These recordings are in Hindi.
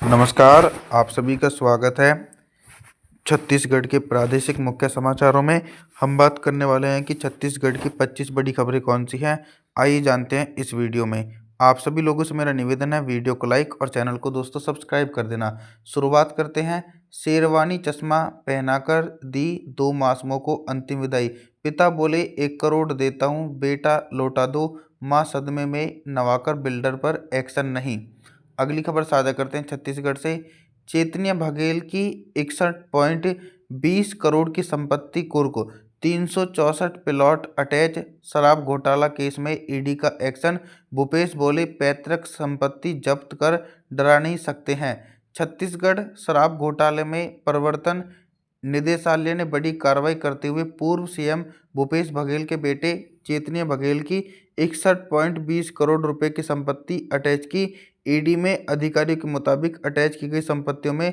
नमस्कार, आप सभी का स्वागत है। छत्तीसगढ़ के प्रादेशिक मुख्य समाचारों में हम बात करने वाले हैं कि छत्तीसगढ़ की 25 बड़ी खबरें कौन सी हैं। आइए जानते हैं इस वीडियो में। आप सभी लोगों से मेरा निवेदन है, वीडियो को लाइक और चैनल को दोस्तों सब्सक्राइब कर देना। शुरुआत करते हैं। शेरवानी चश्मा पहनाकर दी 2 मासूमों को अंतिम विदाई। पिता बोले 1 करोड़ देता हूँ, बेटा लौटा दो। मां सदमे में, नवाकर बिल्डर पर एक्शन नहीं। अगली खबर साझा करते हैं छत्तीसगढ़ से। चेतनिया बघेल की 61.20 करोड़ की संपत्ति कुर्क। 364 प्लॉट अटैच। शराब घोटाला केस में ईडी का एक्शन। भूपेश बोले पैतृक संपत्ति जब्त कर डरा नहीं सकते हैं। छत्तीसगढ़ शराब घोटाले में प्रवर्तन निदेशालय ने बड़ी कार्रवाई करते हुए पूर्व सीएम भूपेश बघेल के बेटे चेतनिया बघेल की 61.20 करोड़ रुपए की संपत्ति अटैच की। ईडी में अधिकारियों के मुताबिक अटैच की गई संपत्तियों में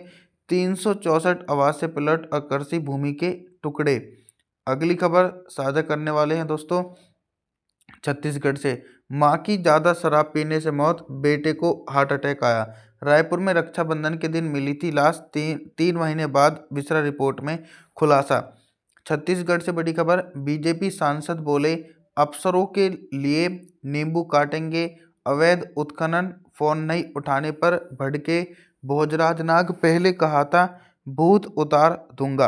364 आवासीय प्लॉट और कृषि भूमि के टुकड़े। अगली खबर साझा करने वाले हैं दोस्तों छत्तीसगढ़ से। मां की ज़्यादा शराब पीने से मौत, बेटे को हार्ट अटैक आया। रायपुर में रक्षाबंधन के दिन मिली थी लाश, तीन महीने बाद विसरा रिपोर्ट में खुलासा। छत्तीसगढ़ से बड़ी खबर। बीजेपी सांसद बोले अफसरों के लिए नींबू काटेंगे। अवैध उत्खनन, फोन नहीं उठाने पर भड़के भोजराज नाग, पहले कहा था भूत उतार दूंगा।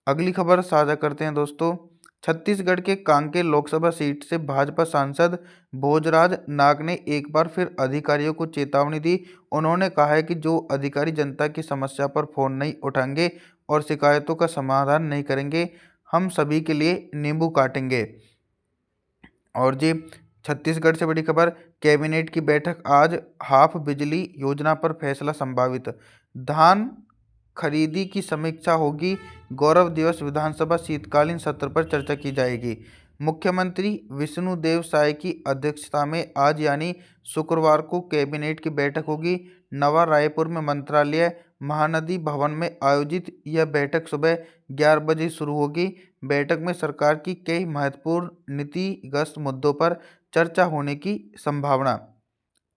अगली खबर साझा करते हैं दोस्तों। छत्तीसगढ़ के कांकेर लोकसभा सीट से भाजपा सांसद भोजराज नाग ने एक बार फिर अधिकारियों को चेतावनी दी। उन्होंने कहा है कि जो अधिकारी जनता की समस्या पर फोन नहीं उठाएंगे और शिकायतों का समाधान नहीं करेंगे, हम सभी के लिए नींबू काटेंगे। और जी छत्तीसगढ़ से बड़ी खबर। कैबिनेट की बैठक आज, हाफ बिजली योजना पर फैसला संभावित। धान खरीदी की समीक्षा होगी। गौरव दिवस विधानसभा शीतकालीन सत्र पर चर्चा की जाएगी। मुख्यमंत्री विष्णुदेव साय की अध्यक्षता में आज यानी शुक्रवार को कैबिनेट की बैठक होगी। नवा रायपुर में मंत्रालय महानदी भवन में आयोजित यह बैठक सुबह 11 बजे शुरू होगी। बैठक में सरकार की कई महत्वपूर्ण नीतिगत मुद्दों पर चर्चा होने की संभावना।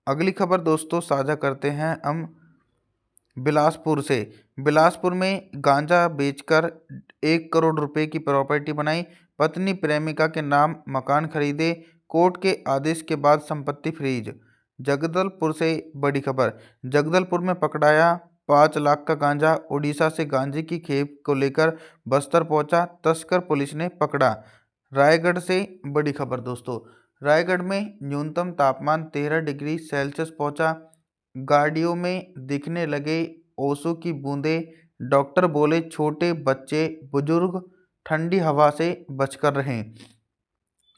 अगली खबर दोस्तों साझा करते हैं हम बिलासपुर से। बिलासपुर में गांजा बेचकर 1 करोड़ रुपए की प्रॉपर्टी बनाई। पत्नी प्रेमिका के नाम मकान खरीदे। कोर्ट के आदेश के बाद संपत्ति फ्रीज। जगदलपुर से बड़ी खबर। जगदलपुर में पकड़ाया 5 लाख का गांजा। उड़ीसा से गांजे की खेप को लेकर बस्तर पहुंचा तस्कर, पुलिस ने पकड़ा। रायगढ़ से बड़ी खबर दोस्तों। रायगढ़ में न्यूनतम तापमान 13 डिग्री सेल्सियस पहुंचा। गाड़ियों में दिखने लगे ओशो की बूंदें। डॉक्टर बोले छोटे बच्चे बुजुर्ग ठंडी हवा से बचकर रहें।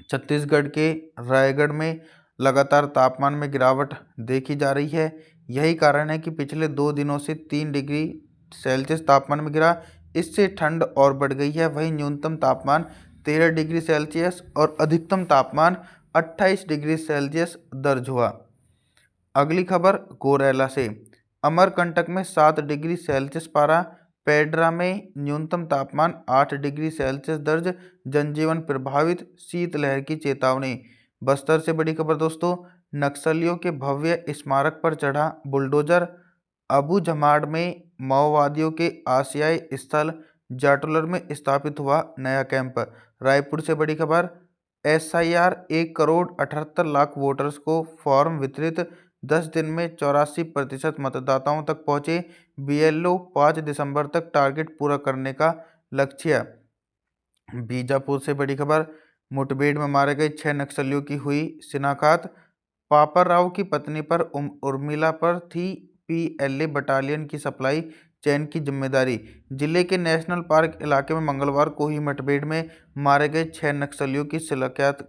छत्तीसगढ़ के रायगढ़ में लगातार तापमान में गिरावट देखी जा रही है। यही कारण है कि पिछले 2 दिनों से 3 डिग्री सेल्सियस तापमान में गिरा। इससे ठंड और बढ़ गई है। वहीं न्यूनतम तापमान 13 डिग्री सेल्सियस और अधिकतम तापमान 28 डिग्री सेल्सियस दर्ज हुआ। अगली खबर गौरेला से। अमरकंटक में 7 डिग्री सेल्सियस पारा। पेड्रा में न्यूनतम तापमान 8 डिग्री सेल्सियस दर्ज। जनजीवन प्रभावित, शीतलहर की चेतावनी। बस्तर से बड़ी खबर दोस्तों। नक्सलियों के भव्य स्मारक पर चढ़ा बुलडोजर। अबू झमाड़ में माओवादियों के आश्रय स्थल जाटोलर में स्थापित हुआ नया कैंप। रायपुर से बड़ी खबर। एसआईआर 1 करोड़ 78 लाख वोटर्स को फॉर्म वितरित। 10 दिन में 84% मतदाताओं तक पहुंचे। बीएलओ 5 दिसंबर तक टारगेट पूरा करने का लक्ष्य। बीजापुर से बड़ी खबर। मुठभेड़ में मारे गए 6 नक्सलियों की हुई शिनाख्त। पापा राव की पत्नी पर उर्मिला पर थी पीएलए बटालियन की सप्लाई चैन की जिम्मेदारी। जिले के नेशनल पार्क इलाके में मंगलवार को ही मुठभेड़ में मारे गए 6 नक्सलियों की शिनाख्त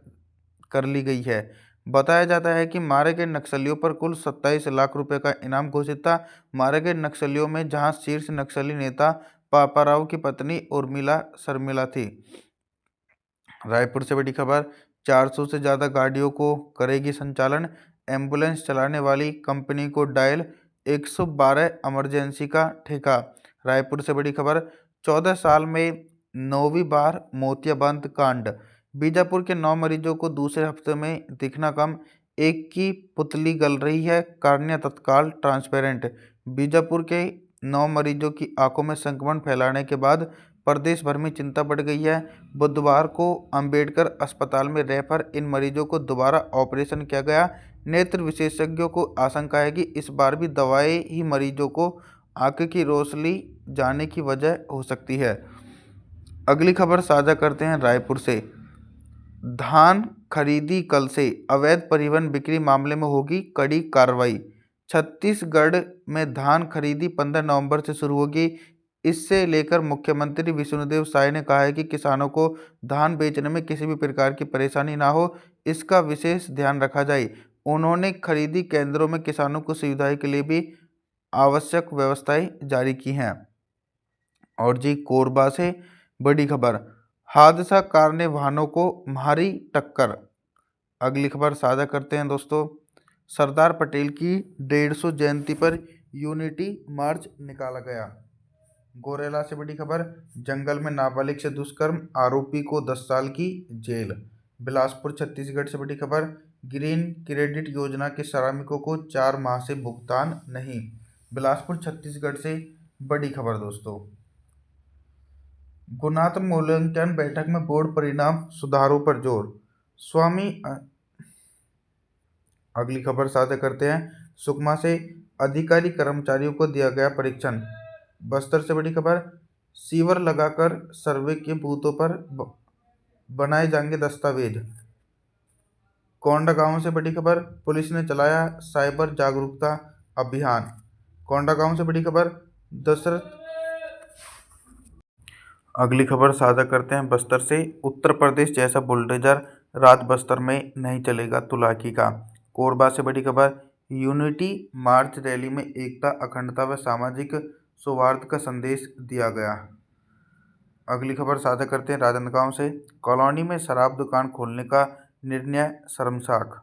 कर ली गई है। बताया जाता है कि मारे गए नक्सलियों पर कुल 27 लाख रुपए का इनाम घोषित था। मारे गए नक्सलियों में जहां शीर्ष नक्सली नेता पापाराव की पत्नी उर्मिला शर्मिला थी। रायपुर से बड़ी खबर। 400 से ज़्यादा गाड़ियों को करेगी संचालन। एम्बुलेंस चलाने वाली कंपनी को डायल 112 इमरजेंसी का ठेका। रायपुर से बड़ी खबर। 14 साल में 9वीं बार मोतियाबिंद कांड। बीजापुर के 9 मरीजों को दूसरे हफ्ते में दिखना कम। एक की पुतली गल रही है, कार्निया तत्काल ट्रांसपेरेंट। बीजापुर के 9 मरीजों की आंखों में संक्रमण फैलाने के बाद प्रदेश भर में चिंता बढ़ गई है। बुधवार को अंबेडकर अस्पताल में रेफर इन मरीजों को दोबारा ऑपरेशन किया गया। नेत्र विशेषज्ञों को आशंका है कि इस बार भी दवाएं ही मरीजों को आंख की रोशनी जाने की वजह हो सकती है। अगली खबर साझा करते हैं रायपुर से। धान खरीदी कल से, अवैध परिवहन बिक्री मामले में होगी कड़ी कार्रवाई। छत्तीसगढ़ में धान खरीदी 15 नवंबर से शुरू होगी। इससे लेकर मुख्यमंत्री विष्णुदेव साय ने कहा है कि किसानों को धान बेचने में किसी भी प्रकार की परेशानी ना हो, इसका विशेष ध्यान रखा जाए। उन्होंने खरीदी केंद्रों में किसानों को सुविधाएं के लिए भी आवश्यक व्यवस्थाएं जारी की हैं। और जी कोरबा से बड़ी खबर, हादसा कार ने वाहनों को मारी टक्कर। अगली खबर साझा करते हैं दोस्तों। सरदार पटेल की 150 जयंती पर यूनिटी मार्च निकाला गया। गोरेला से बड़ी खबर, जंगल में नाबालिग से दुष्कर्म, आरोपी को 10 साल की जेल। बिलासपुर छत्तीसगढ़ से बड़ी खबर, ग्रीन क्रेडिट योजना के श्रमिकों को 4 माह से भुगतान नहीं। बिलासपुर छत्तीसगढ़ से बड़ी खबर दोस्तों। गुणात्मक मूल्यांकन बैठक में बोर्ड परिणाम सुधारों पर जोर, स्वामी। अगली खबर साझा करते हैं सुकमा से, अधिकारी कर्मचारियों को दिया गया परीक्षण। बस्तर से बड़ी खबर, सीवर लगाकर सर्वे के बूथों पर बनाए जाएंगे दस्तावेज। कोंडागांव से बड़ी खबर, पुलिस ने चलाया साइबर जागरूकता अभियान। कोंडागांव से बड़ी खबर, दशरथ। अगली खबर साझा करते हैं बस्तर से, उत्तर प्रदेश जैसा बुलडोजर राज बस्तर में नहीं चलेगा तुलाकी का। कोरबा से बड़ी खबर, यूनिटी मार्च रैली में एकता, अखंडता व सामाजिक सौहार्द का संदेश दिया गया। अगली खबर साझा करते हैं राजनांदगांव से, कॉलोनी में शराब दुकान खोलने का निर्णय शर्मसार।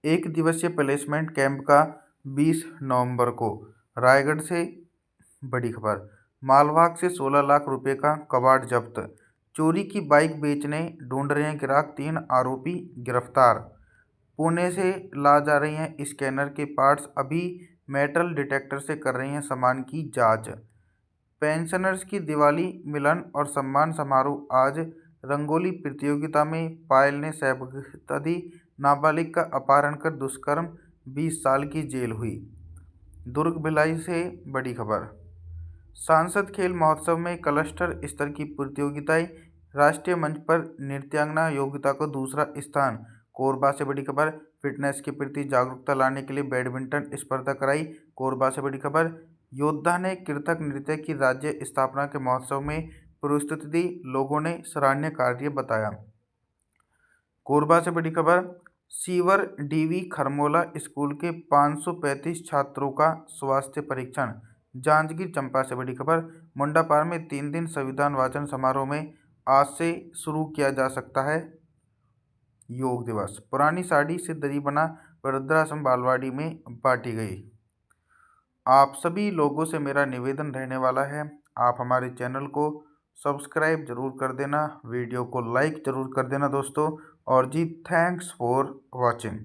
एक दिवसीय प्लेसमेंट कैंप का 20 नवंबर को। रायगढ़ से बड़ी खबर, मालवाहक से 16 लाख रुपए का कबाड़ जब्त। चोरी की बाइक बेचने ढूंढ रहे हैं ग्राहक, 3 आरोपी गिरफ्तार। पुणे से ला जा रही हैं स्कैनर के पार्ट्स, अभी मेटल डिटेक्टर से कर रही हैं सामान की जांच। पेंशनर्स की दिवाली मिलन और सम्मान समारोह आज। रंगोली प्रतियोगिता में पायल ने सहभागिता दी, नाबालिग का अपहरण कर दुष्कर्म, 20 साल की जेल हुई। दुर्ग भिलाई से बड़ी खबर, सांसद खेल महोत्सव में क्लस्टर स्तर की प्रतियोगिताएं, राष्ट्रीय मंच पर नृत्यांगना योग्यता को दूसरा स्थान। कोरबा से बड़ी खबर, फिटनेस के प्रति जागरूकता लाने के लिए बैडमिंटन स्पर्धा कराई। कोरबा से बड़ी खबर, योद्धा ने कृतक नृत्य की राज्य स्थापना के महोत्सव में प्रस्तुति दी, लोगों ने सराहनीय कार्य बताया। कोरबा से बड़ी खबर, सीवर डीवी खरमोला स्कूल के 535 छात्रों का स्वास्थ्य परीक्षण। जांजगीर चंपा से बड़ी खबर, मुंडापार में 3 दिन संविधान वाचन समारोह में आज से शुरू किया जा सकता है योग दिवस। पुरानी साड़ी से दरी बना वृद्धाश्रम बालवाड़ी में बांटी गई। आप सभी लोगों से मेरा निवेदन रहने वाला है, आप हमारे चैनल को सब्सक्राइब जरूर कर देना, वीडियो को लाइक जरूर कर देना दोस्तों। और जी थैंक्स फॉर वॉचिंग।